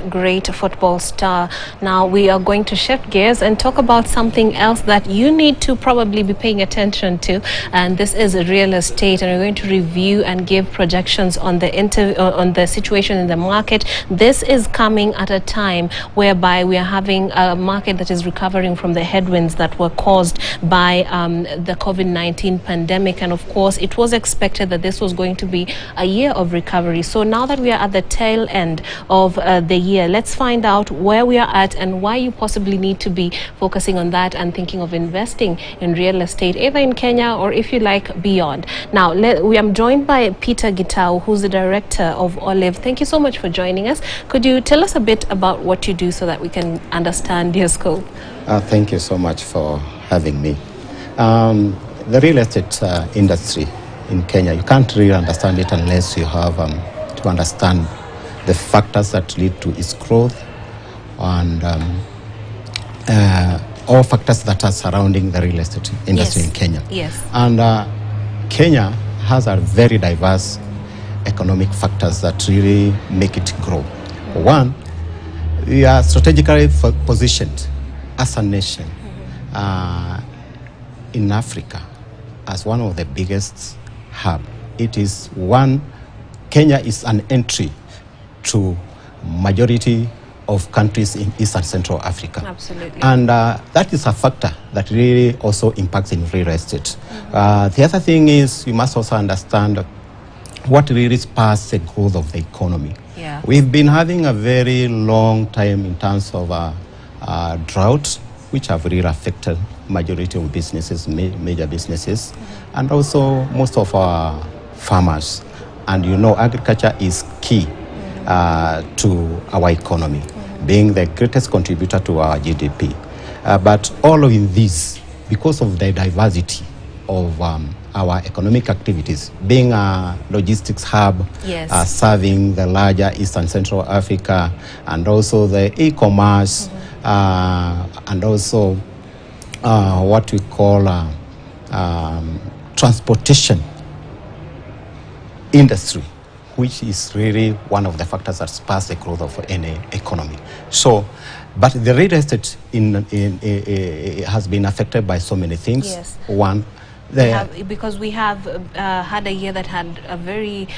that great football star. Now we are going to shift gears and talk about something else that you need to probably be paying attention to, and this is real estate, and we're going to review and give projections on the situation in the market. This is coming at a time whereby we are having a market that is recovering from the headwinds that were caused by the COVID-19 pandemic, and of course it was expected that this was going to be a year of recovery. So now that we are at the tail end of the year, let's find out where we are at and why you possibly need to be focusing on that and thinking of investing in real estate, either in Kenya or, if you like, beyond. Now we am joined by Peter Gitau, who's the director of Olive. Thank you so much for joining us. Could you tell us a bit about what you do so that we can understand your scope? Thank you so much for having me. The real estate industry in Kenya, you can't really understand it unless you have to understand the factors that lead to its growth and all factors that are surrounding the real estate industry in Kenya. Yes. And Kenya has a very diverse economic factors that really make it grow. One, we are strategically positioned as a nation in Africa as one of the biggest hub. It is Kenya is an entry to majority of countries in East and Central Africa. Absolutely. And that is a factor that really also impacts in real estate. The other thing is you must also understand what really spurs the growth of the economy. Yeah. We've been having a very long time in terms of drought, which have really affected majority of businesses, major businesses, and also most of our farmers. And you know, agriculture is key to our economy, being the greatest contributor to our GDP. But all of this, because of the diversity of our economic activities, being a logistics hub, serving the larger East and Central Africa, and also the e-commerce, and also what we call transportation industry, which is really one of the factors that spurs the growth of any economy. So, but the real estate has been affected by so many things. Yes. One, because we have had a year that had a very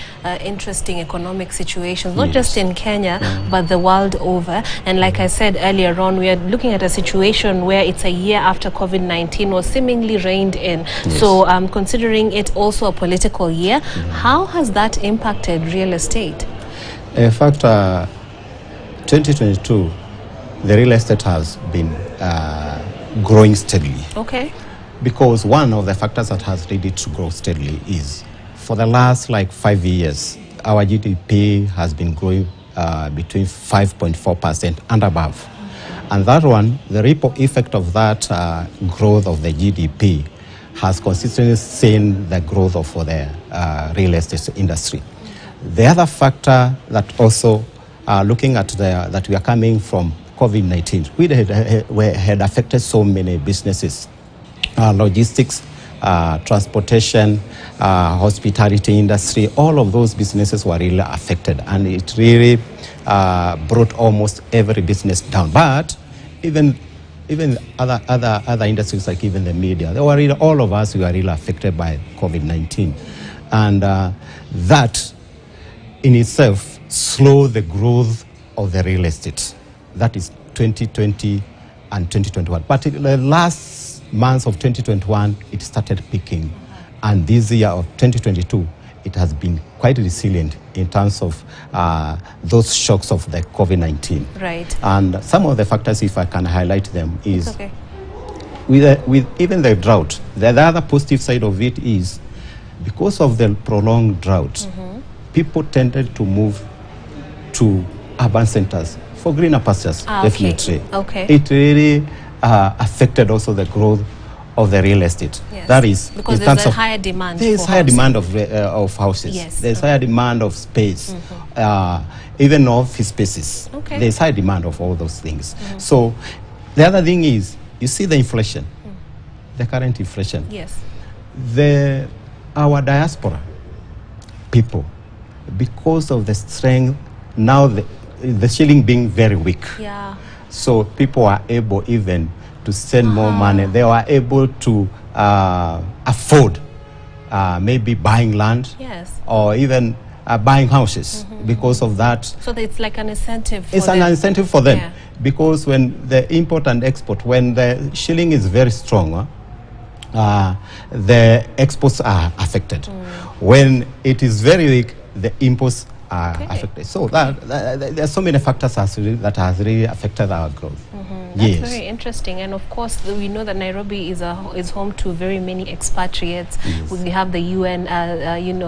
interesting economic situation, not just in Kenya, but the world over. And like I said earlier on, we are looking at a situation where it's a year after COVID-19 was seemingly reined in. Yes. So considering it also a political year, how has that impacted real estate? In fact, 2022, the real estate has been growing steadily. Okay. Because one of the factors that has led it to grow steadily is, for the last 5 years, our GDP has been growing between 5.4% and above. And that one, the ripple effect of that growth of the GDP has consistently seen the growth of the real estate industry. The other factor that also, looking at that we are coming from COVID-19, we had affected so many businesses. Logistics, transportation, hospitality industry, all of those businesses were really affected, and it really brought almost every business down. But even other industries, like even the media, all of us were really affected by COVID-19, and that in itself slowed the growth of the real estate. That is 2020 and 2021. But the last months of 2021, it started peaking, and this year of 2022, it has been quite resilient in terms of those shocks of the COVID-19. Right. And some of the factors, if I can highlight them, is with even the drought. The other positive side of it is, because of the prolonged drought, people tended to move to urban centers for greener pastures. Definitely. Okay. It really affected also the growth of the real estate. Yes. That is, because in there's terms a of higher demand. There is higher demand of houses. Yes. There's higher demand of space, even office spaces. Okay. There's high demand of all those things. So the other thing is, you see the inflation, the current inflation. Yes. Our diaspora people, because of the strength now, the shilling being very weak. Yeah. So people are able even to send more money. They are able to afford maybe buying land, Yes, or even buying houses because of that. so it's like an incentive for It's them. an incentive for them, Yeah. because when the import and export, when the shilling is very strong, the exports are affected. When it is very weak, the imports are affected. So there are so many factors that has really affected our growth. That's Yes. very interesting, and of course we know that Nairobi is home to very many expatriates. We have the UN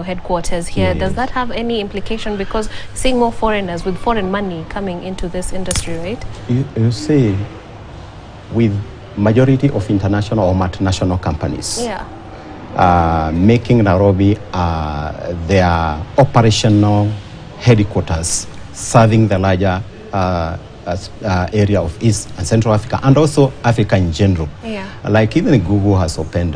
headquarters here. Does that have any implication, because seeing more foreigners with foreign money coming into this industry, right? You see, with majority of international or multinational companies, making Nairobi their operational headquarters, serving the larger area of East and Central Africa, and also Africa in general. Like even Google has opened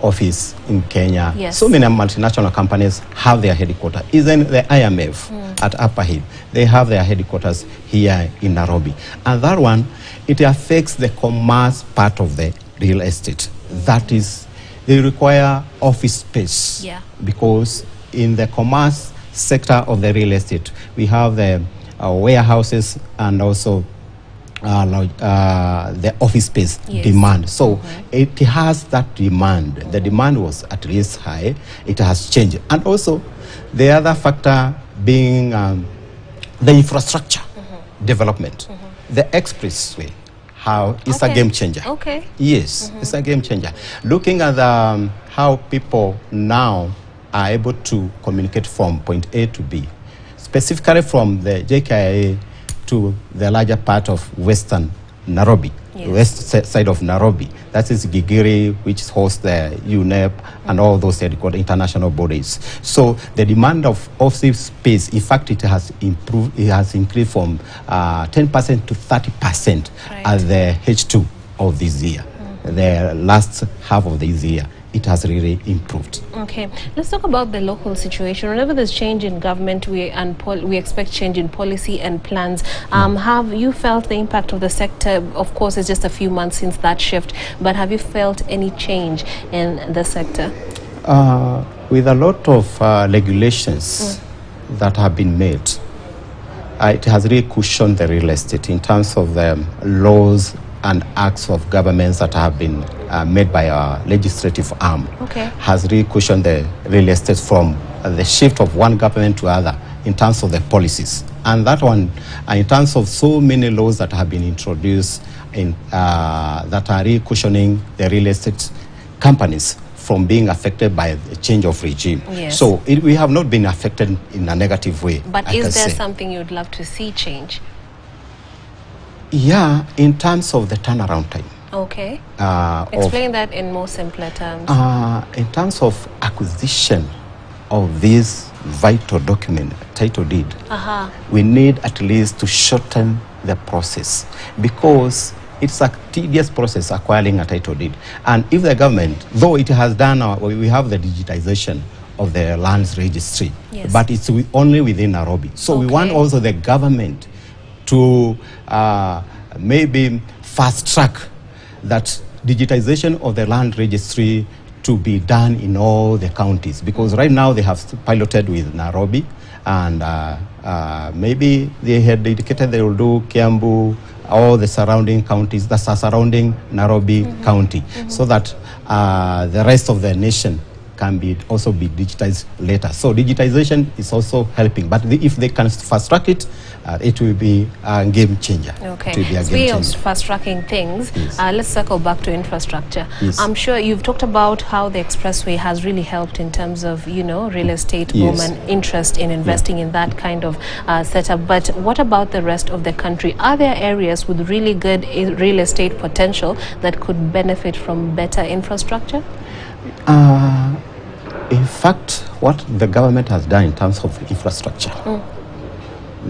office in Kenya. Yes. So many multinational companies have their headquarters. Even the IMF at Upper Hill, they have their headquarters here in Nairobi. And that one, it affects the commerce part of the real estate. That is, they require office space. Because in the commerce sector of the real estate, we have the warehouses and also the office space demand. So it has that demand. The demand was at least high. It has changed. And also the other factor being the infrastructure development. The expressway, how it's a game changer. Yes, it's a game changer. Looking at how people now are able to communicate from point A to B, specifically from the JKIA to the larger part of western Nairobi, west side of Nairobi. That is Gigiri, which hosts the UNEP and all those international bodies. So the demand of office space, in fact, it has improved. It has increased from 10% to 30% at the H2 of this year. The last half of this year, it has really improved. Okay, let's talk about the local situation. Whenever there's change in government, we expect change in policy and plans. Have you felt the impact of the sector? Of course, it's just a few months since that shift, but have you felt any change in the sector? With a lot of regulations that have been made, it has really cushioned the real estate in terms of the laws and acts of governments that have been made by our legislative arm. Has really cushioned the real estate from the shift of one government to other in terms of the policies. And that one, in terms of so many laws that have been introduced that are really cushioning the real estate companies from being affected by the change of regime. So we have not been affected in a negative way. But is there something you'd love to see change? Yeah, in terms of the turnaround time. Explain that in more simpler terms. In terms of acquisition of this vital document, title deed, we need at least to shorten the process, because it's a tedious process acquiring a title deed. And if the government, though it has done, we have the digitization of the lands registry, but it's only within Nairobi. So we want also the government to maybe fast track that digitization of the land registry to be done in all the counties, because right now they have piloted with Nairobi, and maybe they had indicated they will do Kiambu, all the surrounding counties that are surrounding Nairobi County, so that the rest of the nation can also be digitized later. So digitization is also helping, but if they can fast track it, it will be a game changer. Speaking of fast tracking things, let's circle back to infrastructure. I'm sure you've talked about how the expressway has really helped in terms of, real estate boom and interest in investing in that kind of setup. But what about the rest of the country? Are there areas with really good real estate potential that could benefit from better infrastructure? In fact, what the government has done in terms of infrastructure,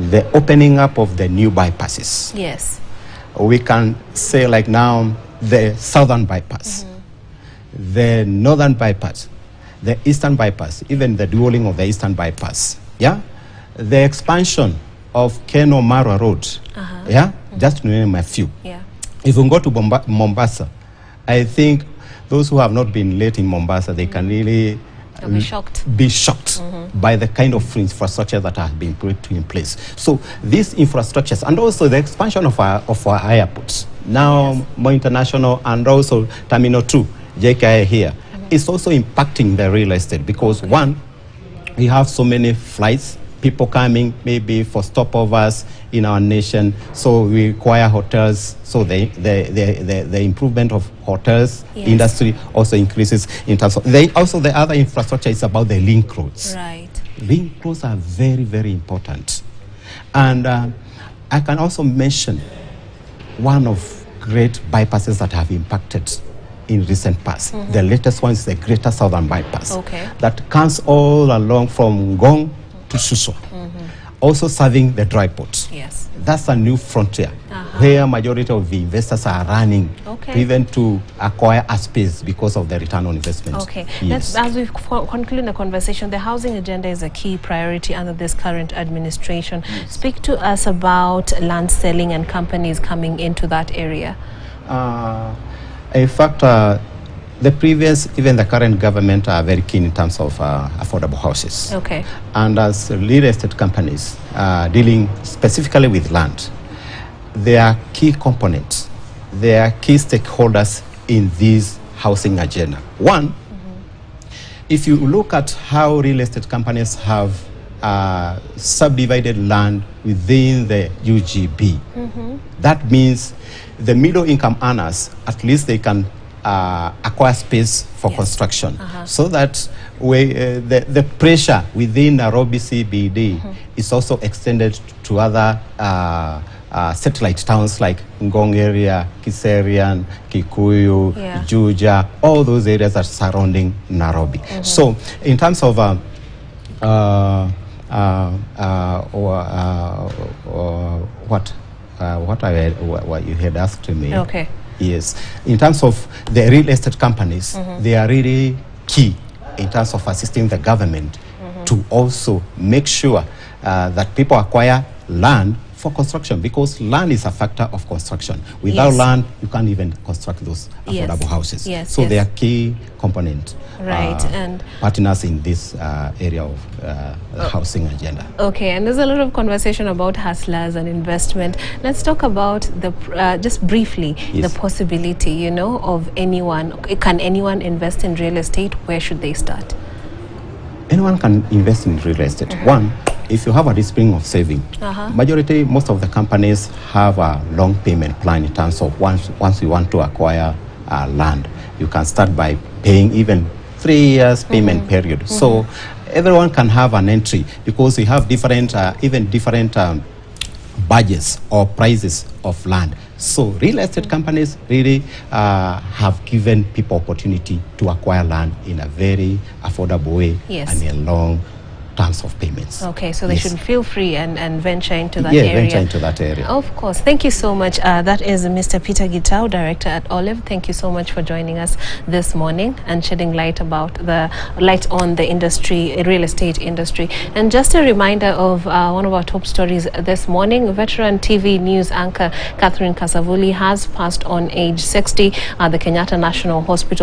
the opening up of the new bypasses. We can say, like now, the southern bypass, the northern bypass, the eastern bypass, even the dualing of the eastern bypass. The expansion of Mombasa Road. Yeah, just to name a few. Yeah. If we go to Mombasa, I think those who have not been late in Mombasa, they can really be shocked by the kind of infrastructure that has been put in place. So these infrastructures, and also the expansion of our airports, now more international, and also Terminal 2, JKI here, is also impacting the real estate because one, we have so many flights, people coming maybe for stopovers in our nation, so we require hotels, so the improvement of hotels industry also increases in terms of also the other infrastructure is about the link roads. Right. Link roads are very, very important. And I can also mention one of great bypasses that have impacted in recent past. The latest one is the Greater Southern Bypass that comes all along from Ngong to Suswa, also serving the dry port. Yes. That's a new frontier where majority of the investors are running even to acquire a space because of the return on investment. Okay. Yes. As we conclude the conversation, the housing agenda is a key priority under this current administration. Speak to us about land selling and companies coming into that area. In fact, the previous, even the current government are very keen in terms of affordable houses. Okay. And as real estate companies dealing specifically with land, they are key components, they are key stakeholders in this housing agenda. One, if you look at how real estate companies have subdivided land within the UGB, that means the middle income earners, at least they can acquire space for construction, so that the pressure within Nairobi CBD is also extended to other satellite towns like Ngong area, Kiserian, Kikuyu, Juja, all those areas that are surrounding Nairobi. So in terms of what you had asked me. Okay. Yes. In terms of the real estate companies, they are really key in terms of assisting the government to also make sure that people acquire land for construction, because land is a factor of construction. Without land, you can't even construct those affordable houses. So they are key component and partners in this area of the housing agenda. Okay, and there's a lot of conversation about hustlers and investment. Let's talk about the just briefly the possibility, you know, of anyone. Can anyone invest in real estate? Where should they start? Anyone can invest in real estate. One, if you have a discipline of saving, most of the companies have a long payment plan in terms of once you want to acquire land, you can start by paying even 3 years payment period. So everyone can have an entry because we have different, even different budgets or prices of land. So real estate companies really have given people opportunity to acquire land in a very affordable way and in long terms of payments. Okay, so they should feel free and venture into that area. Yeah, venture into that area. Of course. Thank you so much. That is Mr. Peter Gitau, Director at Olive. Thank you so much for joining us this morning and shedding light on the industry, real estate industry. And just a reminder of one of our top stories this morning. Veteran TV news anchor Catherine Kasavuli has passed on age 60 at the Kenyatta National Hospital.